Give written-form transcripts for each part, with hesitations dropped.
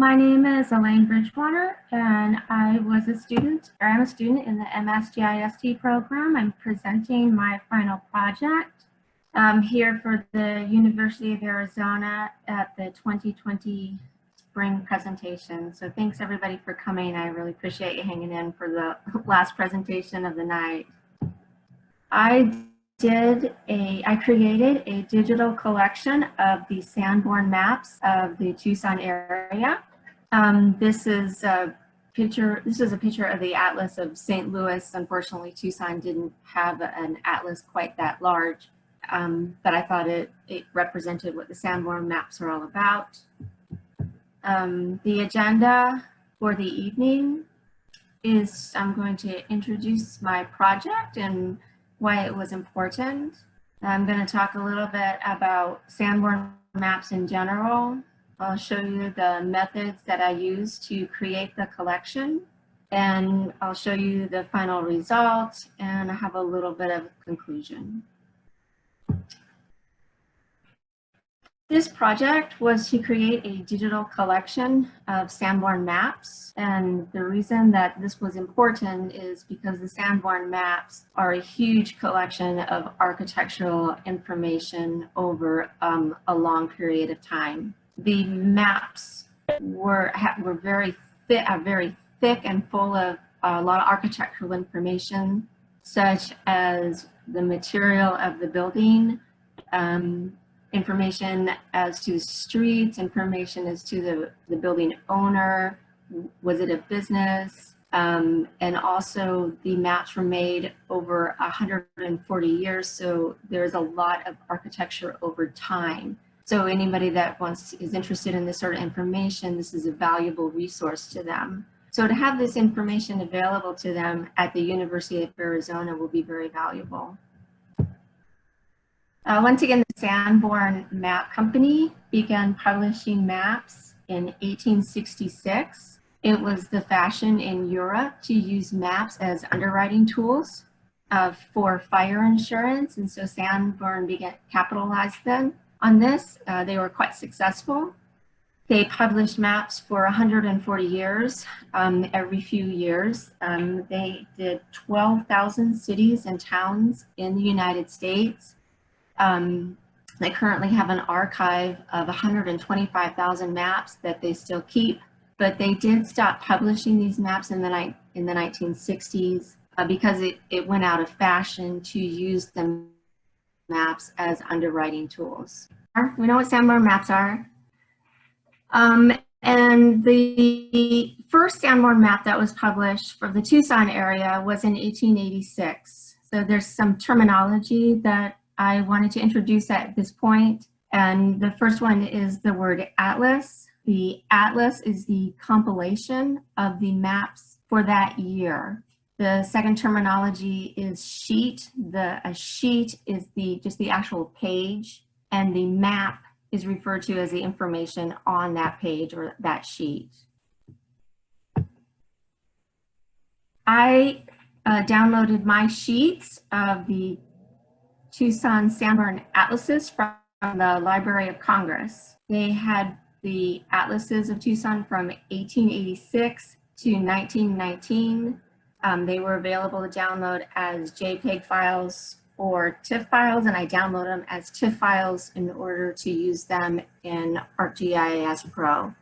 My name is Elaine Bridgewater, and I was a student, or I'm a student in the MSGIST program. I'm presenting my final project here for the University of Arizona at the 2020 spring presentation. So thanks everybody for coming. I really appreciate you hanging in for the last presentation of the night. I created a digital collection of the Sanborn maps of the Tucson area. This is a picture of the atlas of St. Louis. Unfortunately, Tucson didn't have an atlas quite that large, but I thought it represented what the Sanborn maps are all about. The agenda for the evening is I'm going to introduce my project and why it was important. I'm going to talk a little bit about Sanborn maps in general. I'll show you the methods that I use to create the collection, and I'll show you the final result, and I have a little bit of conclusion. This project was to create a digital collection of Sanborn maps, and the reason that this was important is because the Sanborn maps are a huge collection of architectural information over a long period of time. The maps were very thick and full of a lot of architectural information, such as the material of the building, information as to streets, information as to the building owner, was it a business, and also the maps were made over 140 years, so there's a lot of architecture over time. So anybody that is interested in this sort of information, this is a valuable resource to them. So to have this information available to them at the University of Arizona will be very valuable. Once again, the Sanborn Map Company began publishing maps in 1866. It was the fashion in Europe to use maps as underwriting tools for fire insurance, and so Sanborn capitalized them on this. They were quite successful. They published maps for 140 years, every few years. They did 12,000 cities and towns in the United States. They currently have an archive of 125,000 maps that they still keep, but they did stop publishing these maps in the 1960s because it went out of fashion to use the maps as underwriting tools. We know what Sanborn maps are. And the first Sanborn map that was published for the Tucson area was in 1886. So there's some terminology that I wanted to introduce at this point, and the first one is the word atlas. The atlas is the compilation of the maps for that year. The second terminology is sheet. A sheet is just the actual page, and the map is referred to as the information on that page or that sheet. I downloaded my sheets of the Tucson Sanborn atlases from the Library of Congress. They had the atlases of Tucson from 1886 to 1919. They were available to download as JPEG files or TIFF files, and I downloaded them as TIFF files in order to use them in ArcGIS Pro.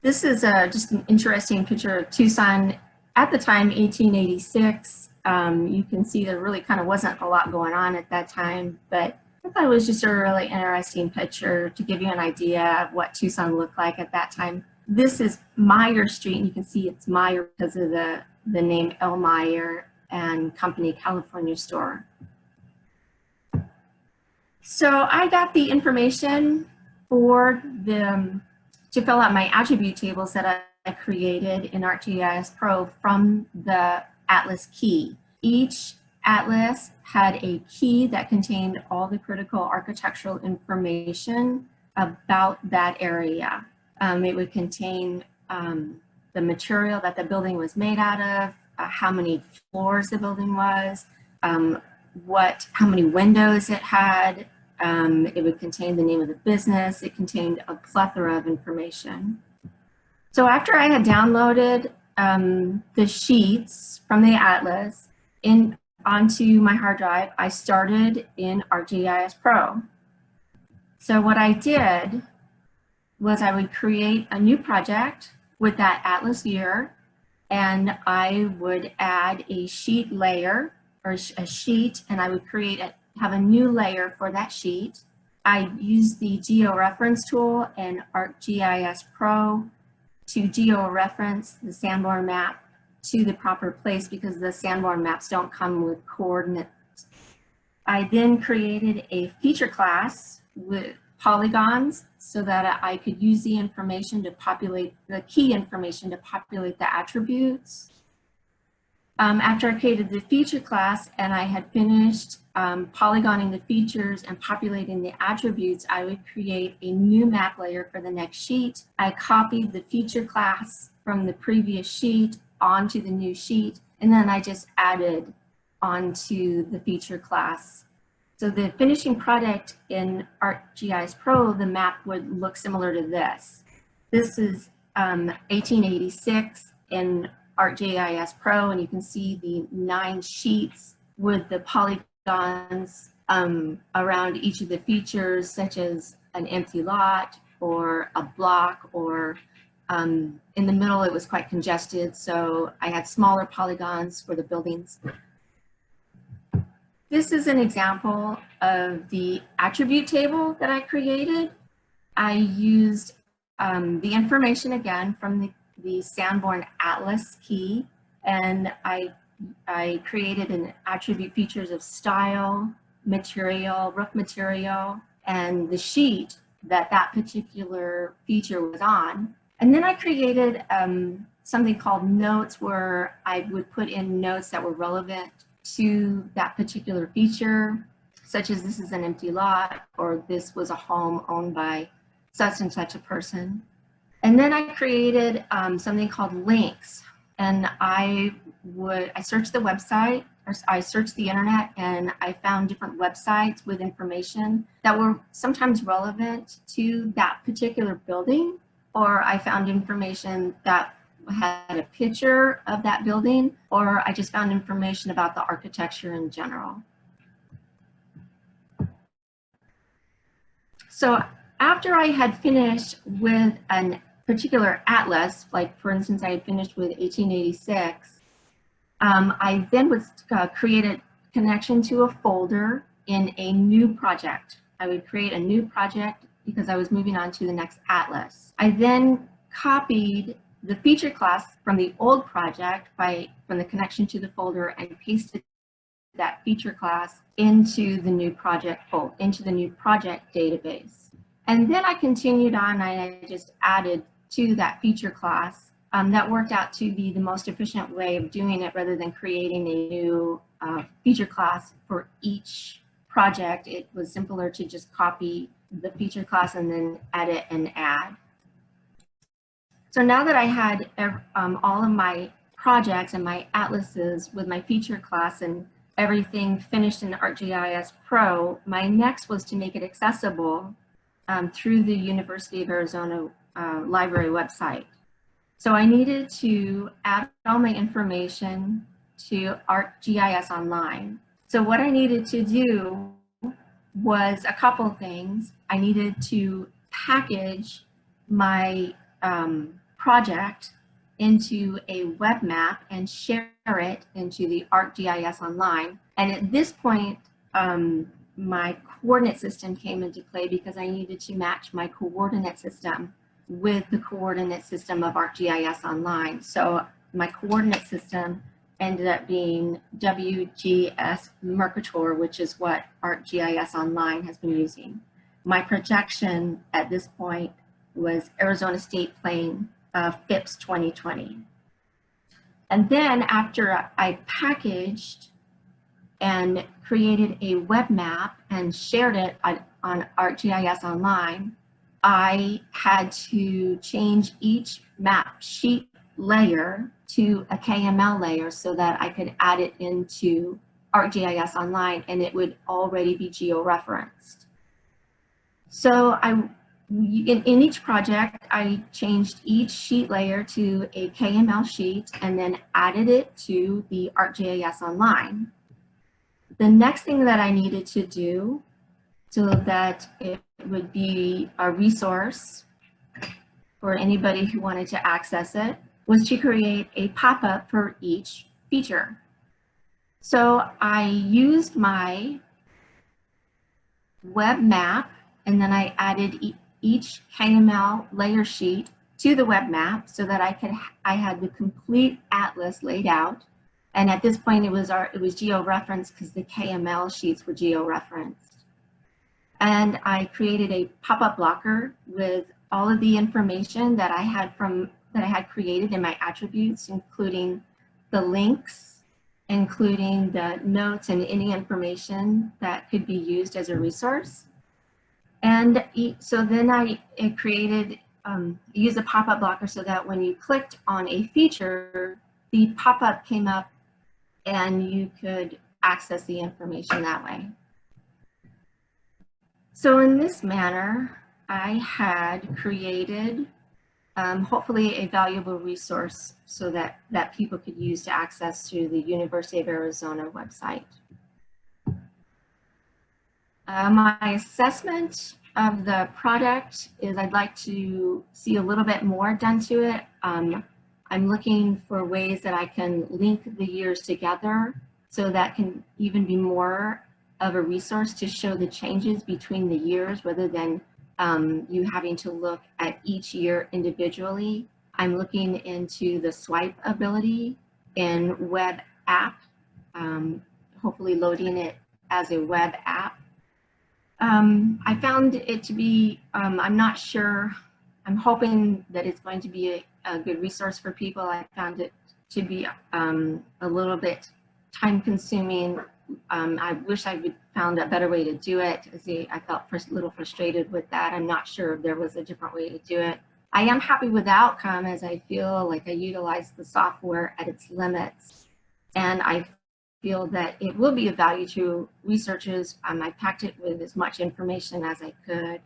This is just an interesting picture of Tucson at the time, 1886. You can see there really kind of wasn't a lot going on at that time, but I thought it was just a really interesting picture to give you an idea of what Tucson looked like at that time. This is Meyer Street, and you can see it's Meyer because of the name L. Meyer and Company California store. So I got the information to fill out my attribute tables that I created in ArcGIS Pro from the atlas key. Each atlas had a key that contained all the critical architectural information about that area. It would contain the material that the building was made out of, how many floors the building was, how many windows it had, It would contain the name of the business. It contained a plethora of information. So after I had downloaded the sheets from the atlas onto my hard drive, I started in ArcGIS Pro. So what I did was I would create a new project with that atlas year, and I would add a sheet layer or a sheet, and I would have a new layer for that sheet. I used the georeference tool in ArcGIS Pro to georeference the Sanborn map to the proper place because the Sanborn maps don't come with coordinates. I then created a feature class with polygons so that I could use the information to populate the key information to populate the attributes. After I created the feature class and I had finished polygoning the features and populating the attributes, I would create a new map layer for the next sheet. I copied the feature class from the previous sheet onto the new sheet, and then I just added onto the feature class. So the finishing product in ArcGIS Pro, the map would look similar to this. This is 1886 in ArcGIS Pro, and you can see the 9 sheets with the polygons around each of the features, such as an empty lot or a block, or in the middle it was quite congested, so I had smaller polygons for the buildings. This is an example of the attribute table that I created. I used the information again from the Sanborn Atlas key, and I created an attribute features of style, material, roof material, and the sheet that particular feature was on. And then I created something called notes, where I would put in notes that were relevant to that particular feature, such as this is an empty lot, or this was a home owned by such and such a person. And then I created something called links, and I searched the website, or I searched the internet, and I found different websites with information that were sometimes relevant to that particular building, or I found information that had a picture of that building, or I just found information about the architecture in general. So after I had finished with a particular atlas, like for instance, I had finished with 1886, I then would create a connection to a folder in a new project. I would create a new project because I was moving on to the next atlas. I then copied the feature class from the old project from the connection to the folder and pasted that feature class into the new project database. And then I continued on, and I just added to that feature class. That worked out to be the most efficient way of doing it, rather than creating a new feature class for each project. It was simpler to just copy the feature class and then edit and add. So now that I had all of my projects and my atlases with my feature class and everything finished in ArcGIS Pro, my next was to make it accessible through the University of Arizona library website. So I needed to add all my information to ArcGIS Online. So what I needed to do was a couple things. I needed to package my project into a web map and share it into the ArcGIS Online. And at this point, my coordinate system came into play because I needed to match my coordinate system with the coordinate system of ArcGIS Online. So my coordinate system ended up being WGS Mercator, which is what ArcGIS Online has been using. My projection at this point was Arizona State Plane FIPS 2020. And then after I packaged and created a web map and shared it on ArcGIS Online, I had to change each map sheet layer to a KML layer so that I could add it into ArcGIS Online and it would already be georeferenced. So in each project, I changed each sheet layer to a KML sheet and then added it to the ArcGIS Online. The next thing that I needed to do so that it would be a resource for anybody who wanted to access it was to create a pop-up for each feature. So I used my web map and then I added each KML layer sheet to the web map so that I had the complete atlas laid out. And at this point it was geo-referenced because the KML sheets were geo-referenced. And I created a pop-up blocker with all of the information that I had created in my attributes, including the links, including the notes and any information that could be used as a resource. And so then I used a pop-up blocker so that when you clicked on a feature, the pop-up came up and you could access the information that way. So in this manner, I had created hopefully a valuable resource so that people could use to access through the University of Arizona website. My assessment of the product is I'd like to see a little bit more done to it. I'm looking for ways that I can link the years together so that can even be more of a resource to show the changes between the years rather than you having to look at each year individually. I'm looking into the swipe ability in web app, hopefully loading it as a web app. I found it to be, I'm not sure, I'm hoping that it's going to be a good resource for people. I found it to be a little bit time consuming. I wish I would found a better way to do it. I felt a little frustrated with that. I'm not sure if there was a different way to do it. I am happy with the outcome as I feel like I utilized the software at its limits. And I feel that it will be of value to researchers. I packed it with as much information as I could.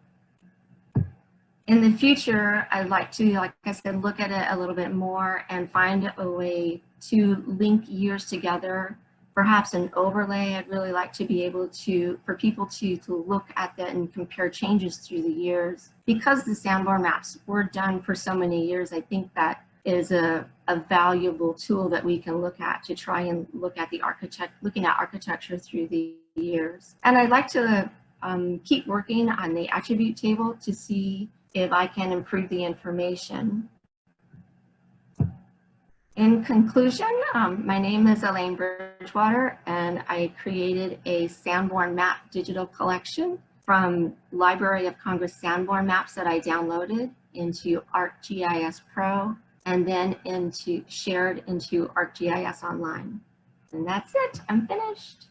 In the future, I'd like to, like I said, look at it a little bit more and find a way to link years together. Perhaps an overlay. I'd really like to be able to, for people to look at that and compare changes through the years. Because the Sanborn maps were done for so many years, I think that is a valuable tool that we can look at to try and look at looking at architecture through the years. And I'd like to keep working on the attribute table to see if I can improve the information. In conclusion, my name is Elaine Bridgewater, and I created a Sanborn Map digital collection from Library of Congress Sanborn maps that I downloaded into ArcGIS Pro and then shared into ArcGIS Online. And that's it, I'm finished.